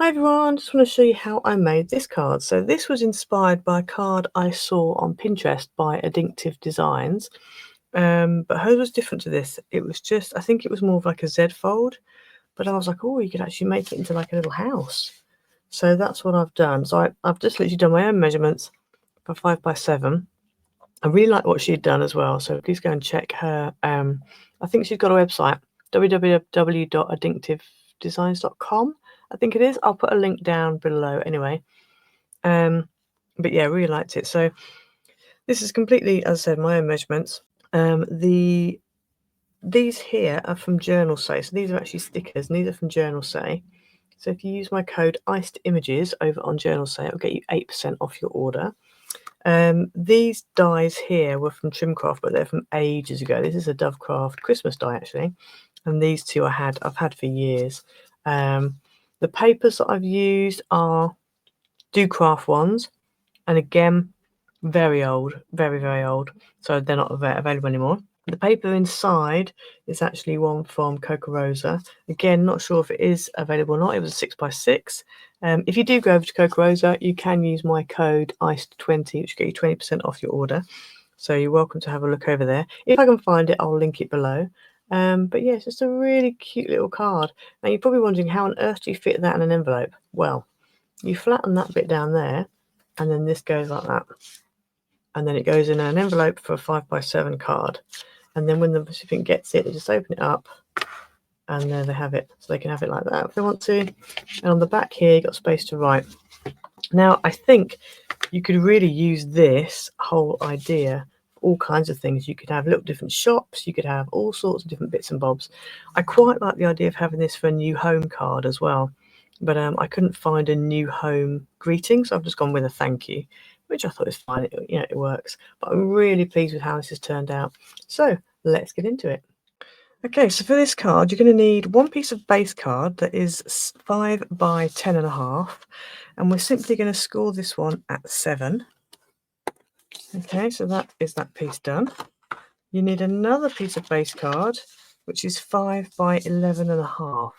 Hi everyone, just want to show you how I made this card. So this was inspired by a card I saw on Pinterest by Addictive Designs, but hers was different to this. It was just, I think it was more of like a Z fold, but I was like, oh, you could actually make it into like a little house. So that's what I've done. So I've just literally done my own measurements for 5x7. I really like what she'd done as well, so please go and check her. I think she's got a website, www.addictivedesigns.com. I think it is. I'll put a link down below anyway. But yeah, really liked it. So this is completely, as I said, my own measurements. These here are from Journal Say. So these are actually stickers, and these are from Journal Say. So if you use my code ICEDimages over on Journal Say, it'll get you 8% off your order. These dies here were from Trimcraft, but they're from ages ago. This is a Dovecraft Christmas die actually, and these two I've had for years. The papers that I've used are Dovecraft ones, and again, very old, very old, so they're not available anymore. The paper inside is actually one from Coca Rosa. Again, not sure if it is available or not. It was a 6x6. If you do go over to Coca Rosa, you can use my code ICED20, which will get you 20% off your order. So you're welcome to have a look over there. If I can find it, I'll link it below. But yeah, it's just a really cute little card. Now you're probably wondering, how on earth do you fit that in an envelope? Well, you flatten that bit down there, and then this goes like that. And then it goes in an envelope for a 5x7 card. And then when the recipient gets it, they just open it up, and there they have it. So they can have it like that if they want to. And on the back here, you've got space to write. Now, I think you could really use this whole idea all kinds of things. You could have little different shops, you could have all sorts of different bits and bobs. I quite like the idea of having this for a new home card as well, but I couldn't find a new home greeting, so I've just gone with a thank you, which I thought was fine. It works, but I'm really pleased with how this has turned out. So let's get into it. Okay, so for this card, you're going to need one piece of base card that is 5 by 10.5, and we're simply going to score this one at 7. Okay, so that is that piece done. You need another piece of base card, which is 5 by 11.5.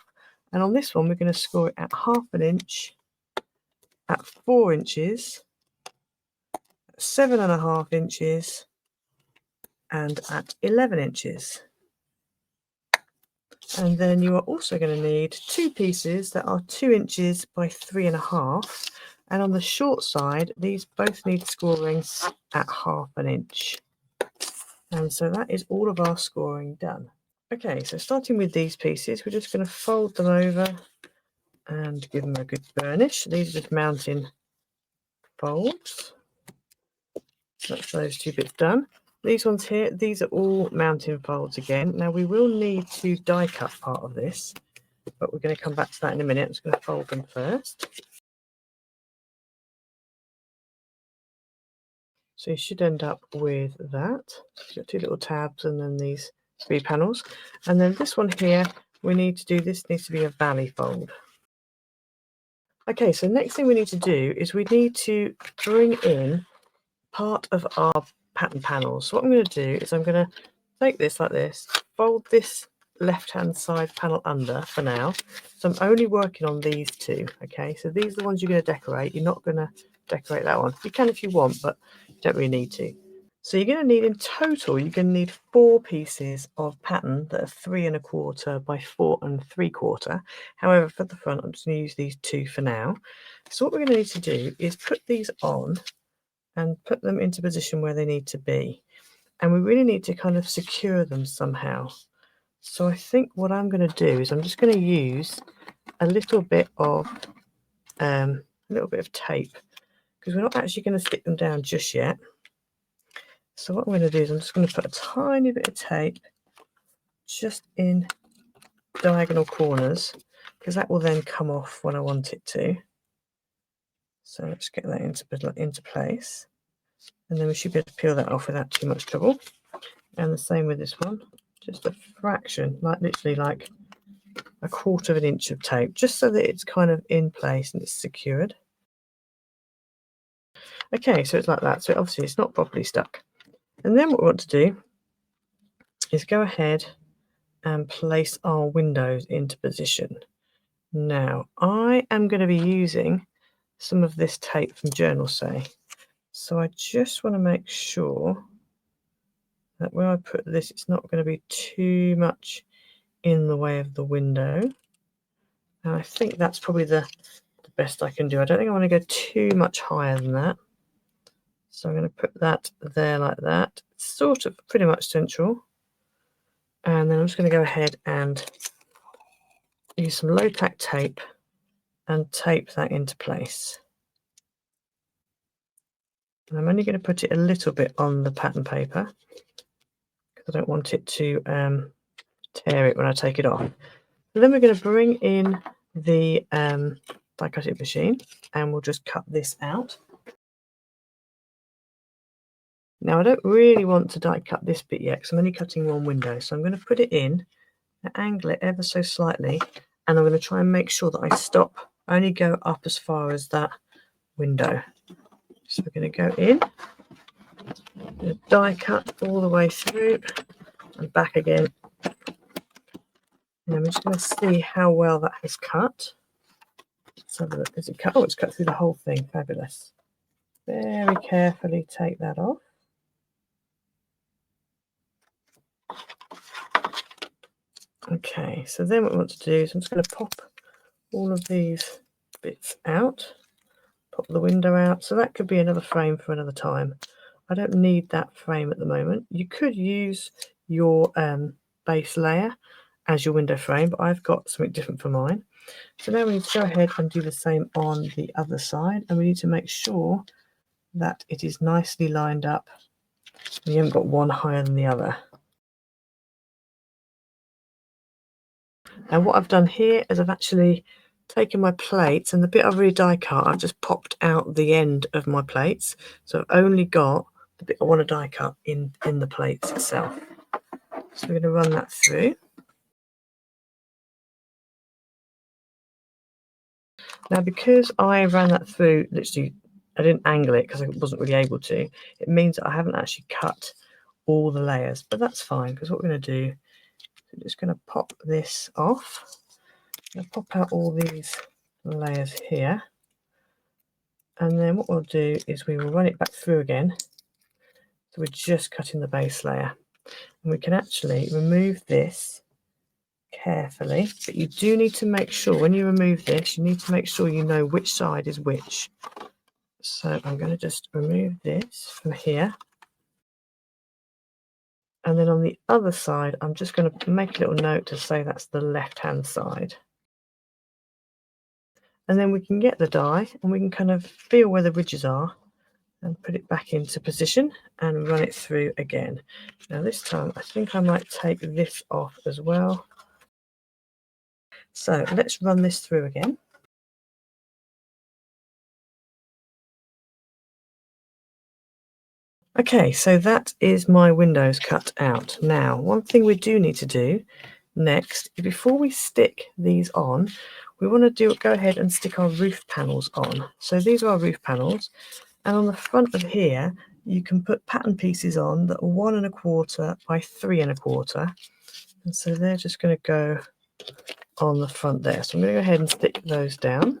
And on this one, we're going to score it at 1/2 inch, at 4 inches, 7.5 inches, and at 11 inches. And then you are also going to need 2 pieces that are 2 inches by 3.5. And on the short side, these both need scoring at 1/2 inch. And so that is all of our scoring done. Okay, so starting with these pieces, we're just going to fold them over and give them a good burnish. These are just mounting folds. That's those 2 bits done. These ones here, these are all mounting folds again. Now we will need to die cut part of this, but we're going to come back to that in a minute. I'm just going to fold them first. So you should end up with that. You've got 2 little tabs and then these 3 panels. And then this one here, we need to do, this needs to be a valley fold. Okay, so next thing we need to do is we need to bring in part of our pattern panels. So what I'm going to do is I'm going to take this like this, fold this left-hand side panel under for now. So I'm only working on these 2, okay? So these are the ones you're going to decorate. You're not going to decorate that one. You can if you want, but you don't really need to. So you're going to need, in total, you're going to need 4 pieces of pattern that are 3.25 by 4.75. However, for the front, I'm just going to use these 2 for now. So what we're going to need to do is put these on and put them into position where they need to be. And we really need to kind of secure them somehow. So I think what I'm going to do is I'm just going to use a little bit of tape, because we're not actually going to stick them down just yet. So what I'm going to do is I'm just going to put a tiny bit of tape just in diagonal corners, because that will then come off when I want it to. So let's get that into place, and then we should be able to peel that off without too much trouble. And the same with this one, just a fraction, like literally like 1/4 inch of tape, just so that it's kind of in place and it's secured. Okay, so it's like that. So obviously it's not properly stuck. And then what we want to do is go ahead and place our windows into position. Now, I am going to be using some of this tape from Journal Say. So I just want to make sure that where I put this, it's not going to be too much in the way of the window. And I think that's probably the best I can do. I don't think I want to go too much higher than that. So I'm going to put that there like that. It's sort of pretty much central. And then I'm just going to go ahead and use some low tack tape and tape that into place. And I'm only going to put it a little bit on the pattern paper because I don't want it to tear it when I take it off. So then we're going to bring in the die cutting machine and we'll just cut this out. Now I don't really want to die cut this bit yet because I'm only cutting one window, so I'm going to put it in and angle it ever so slightly, and I'm going to try and make sure that I stop, only go up as far as that window. So we're going to go in, die cut all the way through and back again. And I'm just going to see how well that has cut. Let's have a look. Is it cut? Oh, it's cut through the whole thing. Fabulous. Very carefully take that off. Okay, so then what we want to do is I'm just going to pop all of these bits out, pop the window out. So that could be another frame for another time. I don't need that frame at the moment. You could use your base layer as your window frame, but I've got something different for mine. So now we need to go ahead and do the same on the other side, and we need to make sure that it is nicely lined up. You haven't got one higher than the other. And what I've done here is I've actually taken my plates, and the bit I've really die cut, I've just popped out the end of my plates. So I've only got the bit I want to die cut in the plates itself. So we're going to run that through. Now, because I ran that through, literally, I didn't angle it because I wasn't really able to. It means that I haven't actually cut all the layers, but that's fine because what we're going to do, we're just going to pop this off. I'm going to pop out all these layers here. And then what we'll do is we will run it back through again. So we're just cutting the base layer. And we can actually remove this carefully, but you do need to make sure when you remove this, you need to make sure you know which side is which. So I'm going to just remove this from here. And then on the other side, I'm just going to make a little note to say that's the left-hand side. And then we can get the die and we can kind of feel where the ridges are and put it back into position and run it through again. Now this time, I think I might take this off as well. So let's run this through again. Okay, so that is my windows cut out. Now, one thing we do need to do next, before we stick these on, we want to go ahead and stick our roof panels on. So these are our roof panels, and on the front of here, you can put pattern pieces on that are 1 1/4 by 3 1/4, and so they're just going to go on the front there. So I'm going to go ahead and stick those down.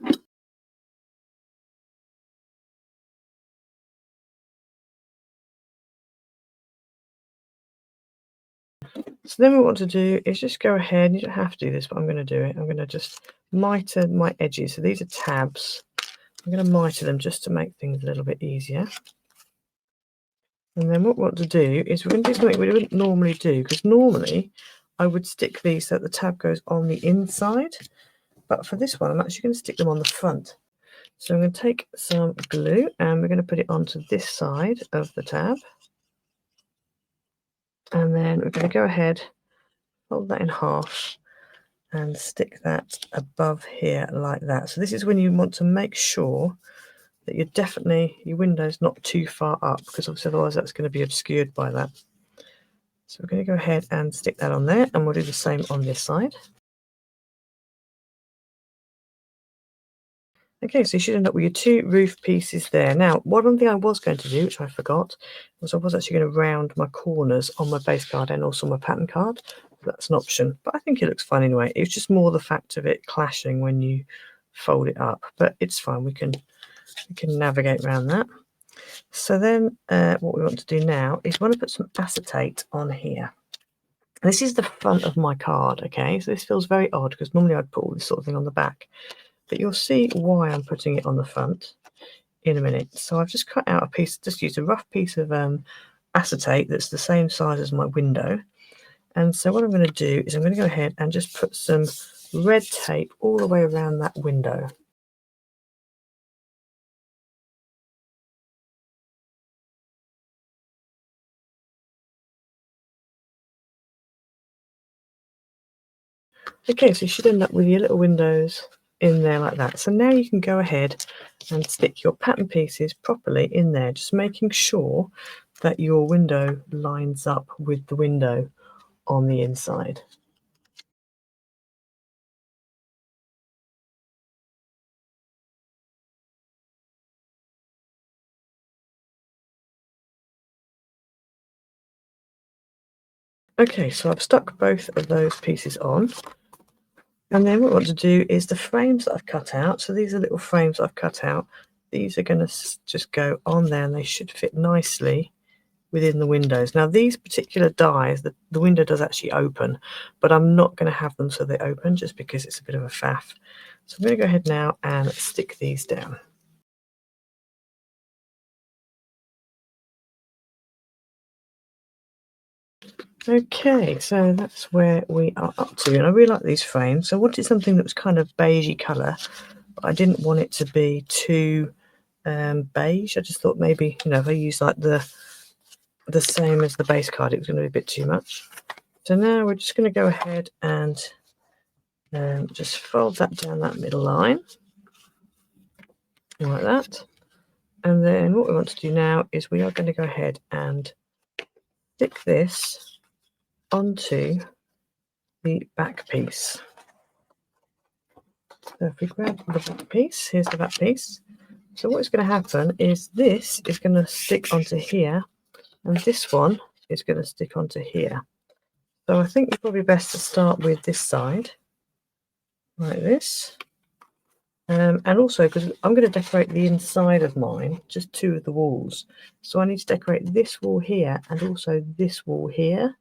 So then what we want to do is just go ahead, you don't have to do this, but I'm going to do it. I'm going to just mitre my edges. So these are tabs. I'm going to mitre them just to make things a little bit easier. And then what we want to do is we're going to do something we wouldn't normally do, because normally I would stick these so that the tab goes on the inside. But for this one, I'm actually going to stick them on the front. So I'm going to take some glue and we're going to put it onto this side of the tab. And then we're going to go ahead, fold that in half and stick that above here like that. So this is when you want to make sure that your window's not too far up, because obviously otherwise that's going to be obscured by that. So we're going to go ahead and stick that on there, and we'll do the same on this side. Okay, so you should end up with your 2 roof pieces there. Now, one thing I was going to do, which I forgot, was I was actually going to round my corners on my base card and also my pattern card. That's an option, but I think it looks fine anyway. It's just more the fact of it clashing when you fold it up, but it's fine. We can navigate around that. So then what we want to do now is we want to put some acetate on here. This is the front of my card, okay? So this feels very odd because normally I'd put all this sort of thing on the back, but you'll see why I'm putting it on the front in a minute. So I've just cut out a piece, just used a rough piece of acetate that's the same size as my window. And so what I'm going to do is I'm going to go ahead and just put some red tape all the way around that window. Okay, so you should end up with your little windows in there like that. So now you can go ahead and stick your pattern pieces properly in there, just making sure that your window lines up with the window on the inside. Okay, so I've stuck both of those pieces on. And then what I want to do is the frames that I've cut out, so these are little frames I've cut out, these are going to just go on there and they should fit nicely within the windows. Now these particular dies, the window does actually open, but I'm not going to have them so they open just because it's a bit of a faff. So I'm going to go ahead now and stick these down. Okay, so that's where we are up to, and I really like these frames. So I wanted something that was kind of beigey colour, but I didn't want it to be too beige. I just thought maybe, you know, if I use like the same as the base card, it was going to be a bit too much. So now we're just going to go ahead and just fold that down that middle line like that. And then what we want to do now is we are going to go ahead and stick this onto the back piece. So if we grab the back piece, here's the back piece. So what's going to happen is this is going to stick onto here, and this one is going to stick onto here. So I think it's probably best to start with this side, like this. And also, because I'm going to decorate the inside of mine, just two of the walls. So I need to decorate this wall here and also this wall here.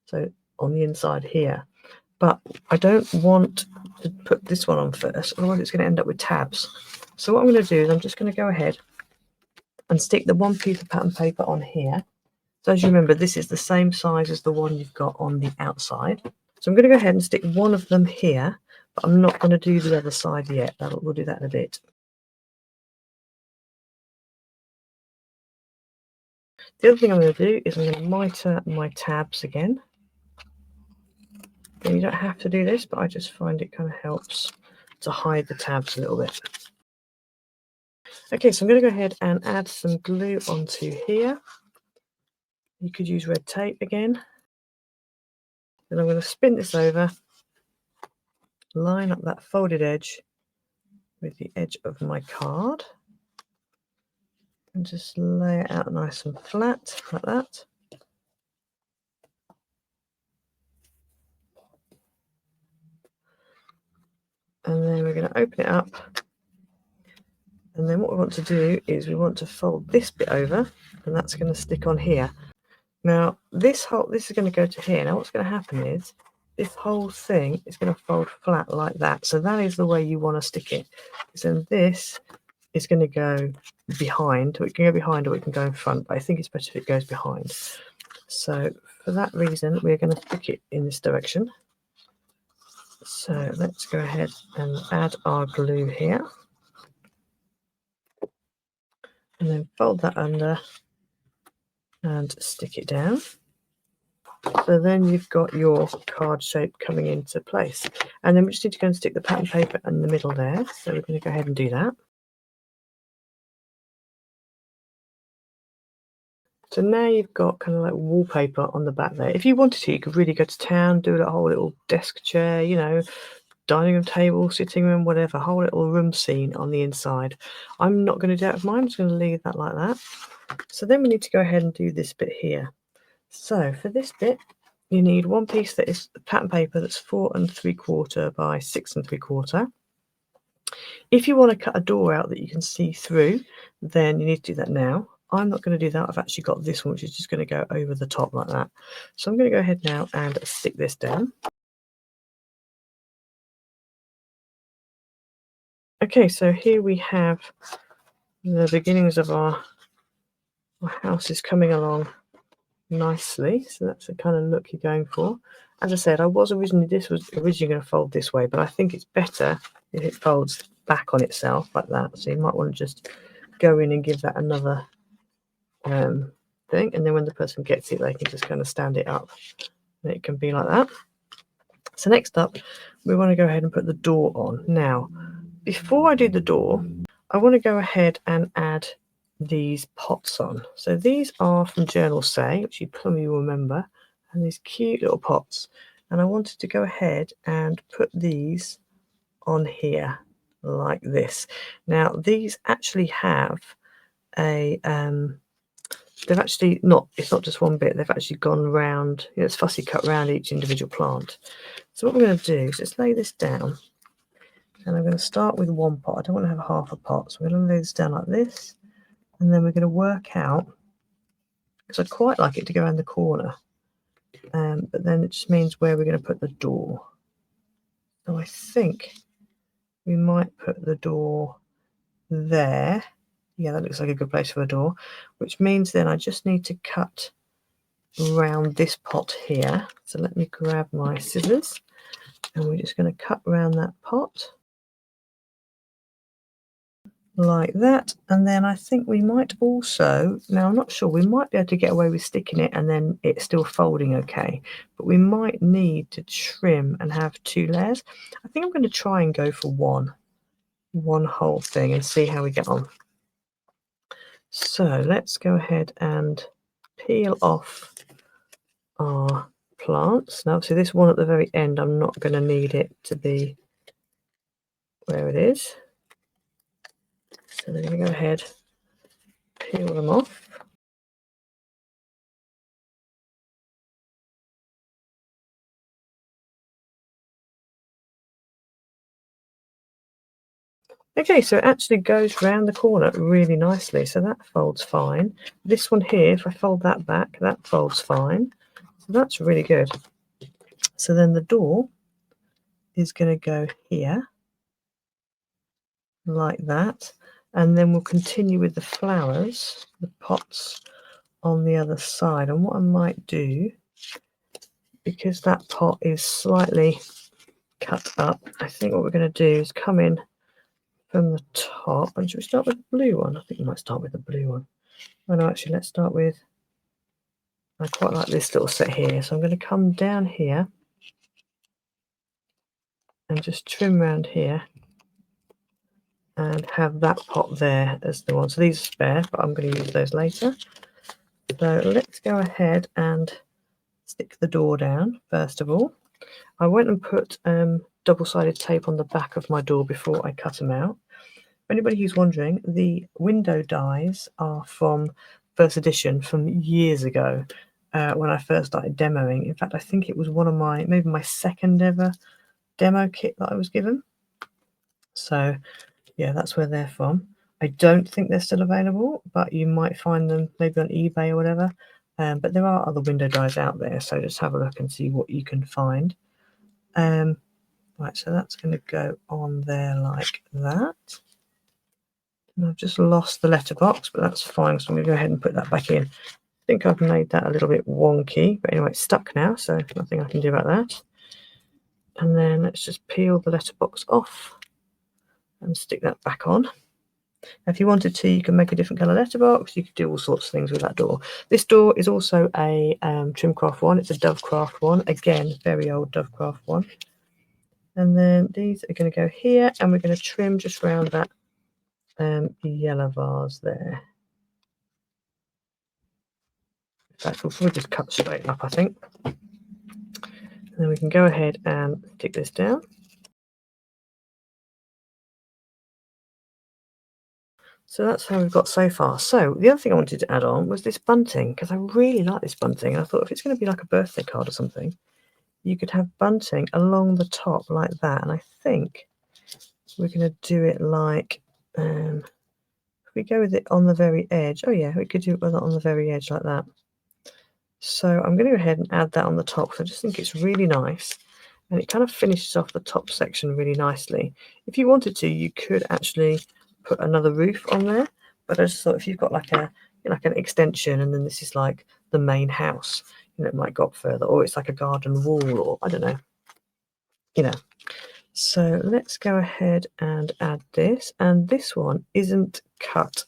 So on the inside here. But I don't want to put this one on first, otherwise it's going to end up with tabs. So what I'm going to do is I'm just going to go ahead and stick the one piece of pattern paper on here. So as you remember, this is the same size as the one you've got on the outside. So I'm going to go ahead and stick one of them here, but I'm not going to do the other side yet. We'll do that in a bit. The other thing I'm going to do is I'm going to mitre my tabs again. And you don't have to do this, but I just find it kind of helps to hide the tabs a little bit. Okay, so I'm going to go ahead and add some glue onto here. You could use red tape again. Then I'm going to spin this over, line up that folded edge with the edge of my card, and just lay it out nice and flat like that. And then we're going to open it up. And then what we want to do is we want to fold this bit over, and that's going to stick on here. Now this is going to go to here. Now what's going to happen is this whole thing is going to fold flat like that. So that is the way you want to stick it. So this is going to go behind. Or it can go behind or it can go in front, but I think it's better if it goes behind. So for that reason, we're going to stick it in this direction. So let's go ahead and add our glue here. And then fold that under and stick it down. So then you've got your card shape coming into place. And then we just need to go and stick the pattern paper in the middle there. So we're going to go ahead and do that. So now you've got kind of like wallpaper on the back there. If you wanted to, you could really go to town, do a whole little desk chair, you know, dining room table, sitting room, whatever, whole little room scene on the inside. I'm not going to do that with mine. I'm just going to leave that like that. So then we need to go ahead and do this bit here. So for this bit, you need one piece that is pattern paper that's 4 3/4 by 6 3/4. If you want to cut a door out that you can see through, then you need to do that now. I'm not going to do that. I've actually got this one, which is just going to go over the top like that. So I'm going to go ahead now and stick this down. Okay, so here we have the beginnings of our house is coming along nicely. So that's the kind of look you're going for. As I said, this was originally going to fold this way, but I think it's better if it folds back on itself like that. So you might want to just go in and give that another thing, and then when the person gets it, they can just kind of stand it up, and it can be like that. So next up, we want to go ahead and put the door on. Now, before I do the door, I want to go ahead and add these pots on. So these are from Journal Say, which you probably will remember, and these cute little pots. And I wanted to go ahead and put these on here like this. Now, these actually have a they've actually not, it's not just one bit, they've actually gone round, it's fussy cut round each individual plant. So what we're going to do is just lay this down, and I'm going to start with one pot. I don't want to have half a pot, so we're going to lay this down like this, and then we're going to work out, because I quite like it to go around the corner, but then it just means where we're going to put the door. So I think we might put the door there. Yeah, that looks like a good place for a door, which means then I just need to cut around this pot here. So let me grab my scissors, and we're just going to cut around that pot like that. And then I think we might also, now I'm not sure, we might be able to get away with sticking it and then it's still folding okay, but we might need to trim and have 2 layers. I think I'm going to try and go for one whole thing and see how we get on. So let's go ahead and peel off our plants. Now, so this one at the very end, I'm not going to need it to be where it is. So we're going to go ahead, peel them off. Okay, so it actually goes round the corner really nicely, so that folds fine. This one here, if I fold that back, that folds fine. So that's really good. So then the door is going to go here, like that, and then we'll continue with the flowers, the pots, on the other side. And what I might do, because that pot is slightly cut up, I think what we're going to do is come in from the top. And should we start with the blue one? I think we might start with the blue one. Oh no, actually, let's start with, I quite like this little set here. So I'm going to come down here and just trim around here and have that pot there as the one. So these are spare, but I'm going to use those later. So let's go ahead and stick the door down first of all. I went and put double-sided tape on the back of my door before I cut them out. For anybody who's wondering, the window dies are from first edition from years ago when I first started demoing. In fact, I think it was one of my, maybe my second ever demo kit that I was given. So yeah, that's where they're from. I don't think they're still available, but you might find them maybe on eBay or whatever. But there are other window dies out there, so just have a look and see what you can find. Right, so that's going to go on there like that. And I've just lost the letterbox, but that's fine, so I'm going to go ahead and put that back in. I think I've made that a little bit wonky, but anyway, it's stuck now, so nothing I can do about that. And then let's just peel the letterbox off and stick that back on. If you wanted to, you can make a different colour letterbox. You could do all sorts of things with that door. This door is also a Trimcraft one. It's a Dovecraft one. Again, very old Dovecraft one. And then these are going to go here, and we're going to trim just around that yellow vase there. In fact, we'll probably just cut straight up, I think. And then we can go ahead and stick this down. So that's how we've got so far. So the other thing I wanted to add on was this bunting, because I really like this bunting. And I thought if it's going to be like a birthday card or something, you could have bunting along the top like that. And I think we're going to do it like, if we go with it on the very edge. Oh yeah, we could do it with it on the very edge like that. So I'm going to go ahead and add that on the top. So I just think it's really nice. And it kind of finishes off the top section really nicely. If you wanted to, you could actually put another roof on there. But I just thought if you've got like an extension and then this is like the main house, it might go up further, or it's like a garden wall, or I don't know. So let's go ahead and add this. And this one isn't cut.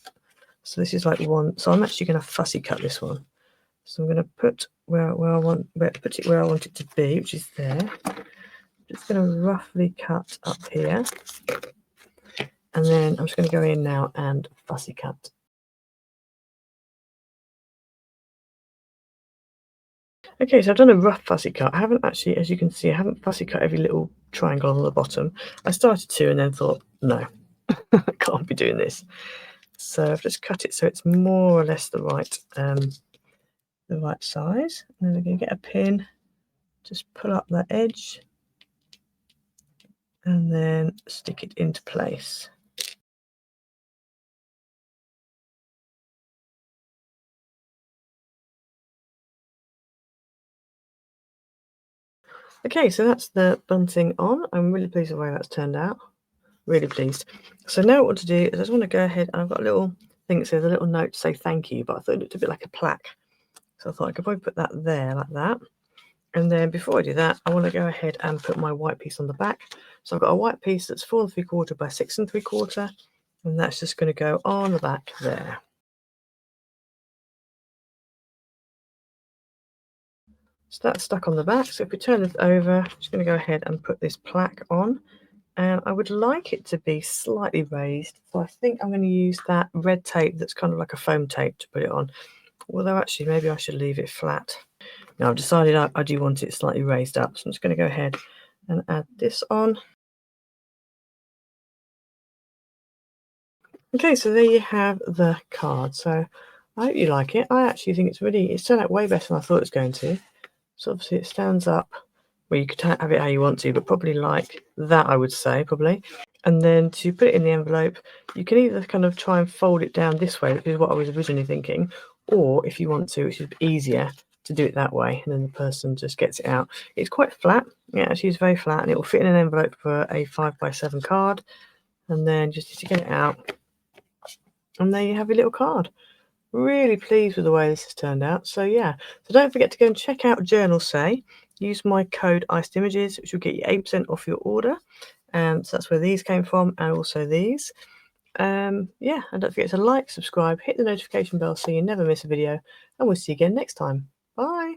So this is like one. So I'm actually going to fussy cut this one. So I'm going to put where I want it to be, which is there. Just going to roughly cut up here, and then I'm just going to go in now and fussy cut. Okay, so I've done a rough fussy cut. I haven't actually, as you can see, I haven't fussy cut every little triangle on the bottom. I started to and then thought, no, I can't be doing this. So I've just cut it so it's more or less the right size. And then we're going to get a pin, just pull up that edge, and then stick it into place. Okay, so that's the bunting on. I'm really pleased with the way that's turned out. Really pleased. So now what to do is I just want to go ahead, and I've got a little thing that says a little note to say thank you, but I thought it looked a bit like a plaque. So I thought I could probably put that there like that. And then before I do that, I want to go ahead and put my white piece on the back. So I've got a white piece that's 4 3/4 by 6 3/4, and that's just going to go on the back there. So that's stuck on the back. So if we turn this over, I'm just going to go ahead and put this plaque on. And I would like it to be slightly raised. So I think I'm going to use that red tape that's kind of like a foam tape to put it on. Although actually, maybe I should leave it flat. Now I've decided I do want it slightly raised up. So I'm just going to go ahead and add this on. Okay, so there you have the card. So I hope you like it. I actually think it's turned out way better than I thought it was going to. So obviously it stands up. Well, you could have it how you want to, but probably like that, I would say, probably. And then to put it in the envelope, you can either kind of try and fold it down this way, which is what I was originally thinking, or if you want to, which is easier, to do it that way, and then the person just gets it out. It's quite flat. Yeah, actually it's very flat, and it will fit in an envelope for a 5 by 7 card. And then just need to get it out, and there you have your little card. Really pleased with the way this has turned out. So yeah, so don't forget to go and check out Journal Say. Use my code ICEDimages, which will get you 8% off your order. So that's where these came from, and also these. Yeah, and don't forget to like, subscribe, hit the notification bell so you never miss a video, and we'll see you again next time. Bye.